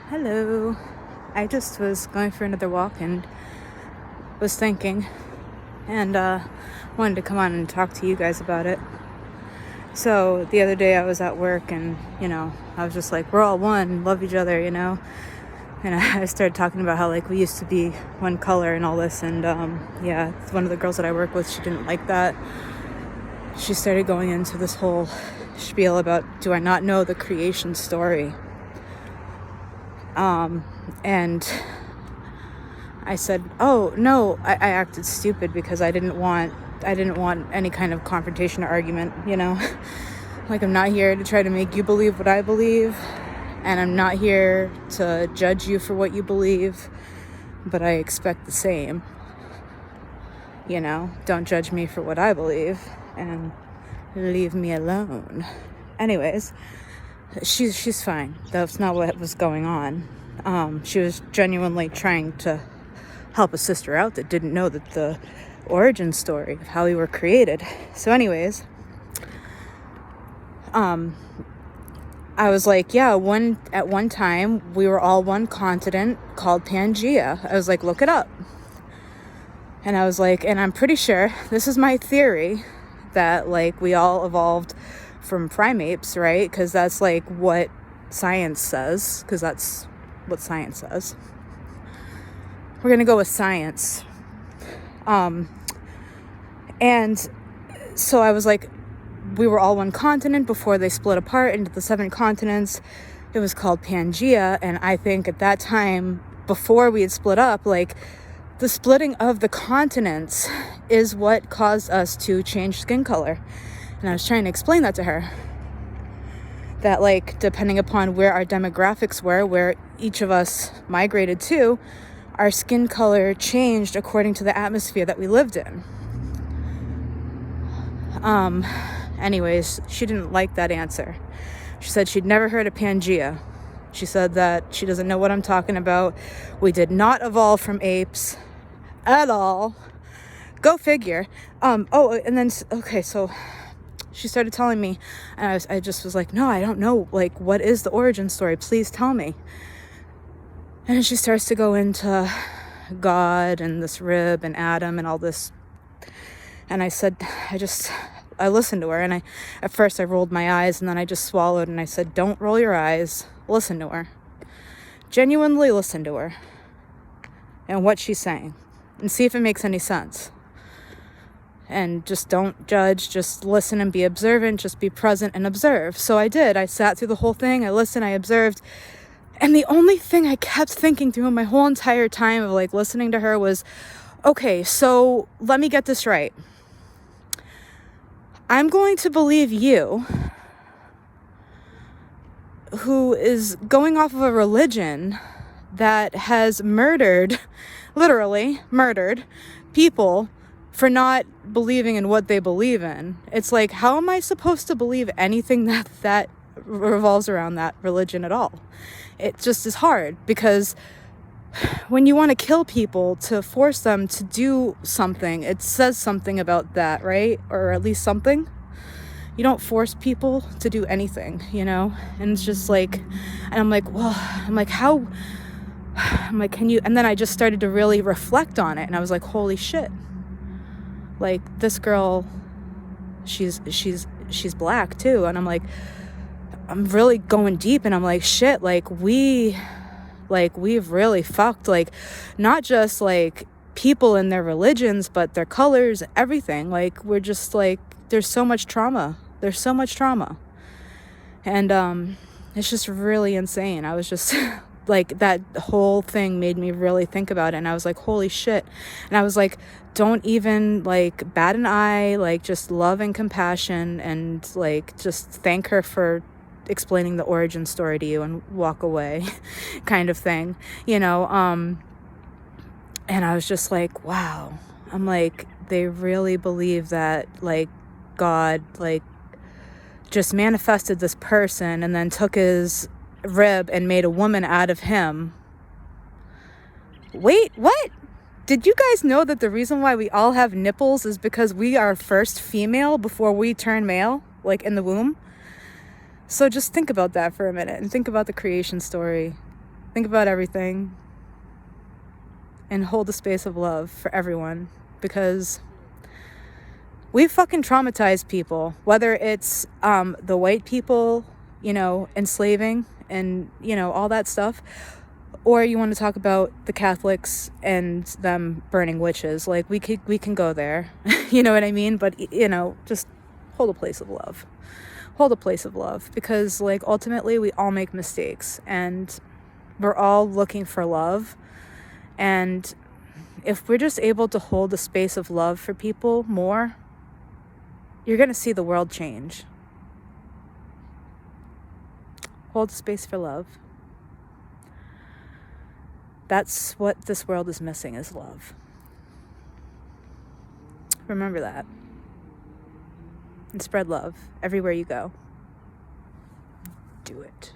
Hello. I just was going for another walk and was thinking and wanted to come on and talk to you guys about it. So the other day I was at work and, I was just like, we're all one, love each other, And I started talking about how we used to be one color and all this. And one of the girls that I work with, she didn't like that. She started going into this whole spiel about, do I not know the creation story? And I said, oh no, I acted stupid because I didn't want any kind of confrontation or argument, I'm not here to try to make you believe what I believe, and I'm not here to judge you for what you believe, but I expect the same. Don't judge me for what I believe and leave me alone. Anyways, she's fine. That's not what was going on. She was genuinely trying to help a sister out that didn't know that the origin story of how we were created. So anyways, I was like, yeah, at one time we were all one continent called Pangea. I was like, look it up. And I was like, and I'm pretty sure, this is my theory, that we all evolved from primates, right? Because that's what science says, because that's what science says. We're gonna go with science. And so I was like, we were all one continent before they split apart into the 7 continents. It was called Pangea, and I think at that time, before we had split up, the splitting of the continents is what caused us to change skin color. And I was trying to explain that to her. That depending upon where our demographics were, where each of us migrated to, our skin color changed according to the atmosphere that we lived in. Anyways, she didn't like that answer. She said she'd never heard of Pangea. She said that she doesn't know what I'm talking about. We did not evolve from apes at all. Go figure. So she started telling me, and I just was like, no, I don't know. What is the origin story? Please tell me. And then she starts to go into God and this rib and Adam and all this. And I said, I listened to her, and at first I rolled my eyes, and then I just swallowed, and I said, don't roll your eyes. Listen to her. Genuinely listen to her and what she's saying, and see if it makes any sense. And just don't judge, just listen and be observant, just be present and observe. So I did. I sat through the whole thing. I listened, I observed. And the only thing I kept thinking through my whole entire time of listening to her was, okay, so let me get this right. I'm going to believe you, who is going off of a religion that has literally murdered people for not believing in what they believe in. It's how am I supposed to believe anything that revolves around that religion at all? It just is hard, because when you want to kill people to force them to do something, it says something about that, right? Or at least something. You don't force people to do anything, And it's just and I'm like, how? Can you? And then I just started to really reflect on it, and I was like, holy shit. This girl, she's black too. And I'm really going deep, and I'm like, shit, we've really fucked, not just people and their religions, but their colors, everything. We're just there's so much trauma. And it's just really insane. I was just that whole thing made me really think about it, and I was like, holy shit. And I was like, don't even bat an eye, just love and compassion, and just thank her for explaining the origin story to you and walk away kind of thing, and I was just like, wow. I'm they really believe that God just manifested this person and then took his rib and made a woman out of him. Wait, what? Did you guys know that the reason why we all have nipples is because we are first female before we turn male, in the womb? So just think about that for a minute, and think about the creation story Think about everything and hold the space of love for everyone, because we fucking traumatized people, whether it's the white people, enslaving and, all that stuff, or you want to talk about the Catholics and them burning witches. Like, we can go there, you know what I mean? But, just hold a place of love. Hold a place of love, because, like, ultimately we all make mistakes and we're all looking for love. And if we're just able to hold a space of love for people more, you're going to see the world change. Hold space for love. That's what this world is missing, is love. Remember that. And spread love everywhere you go. Do it.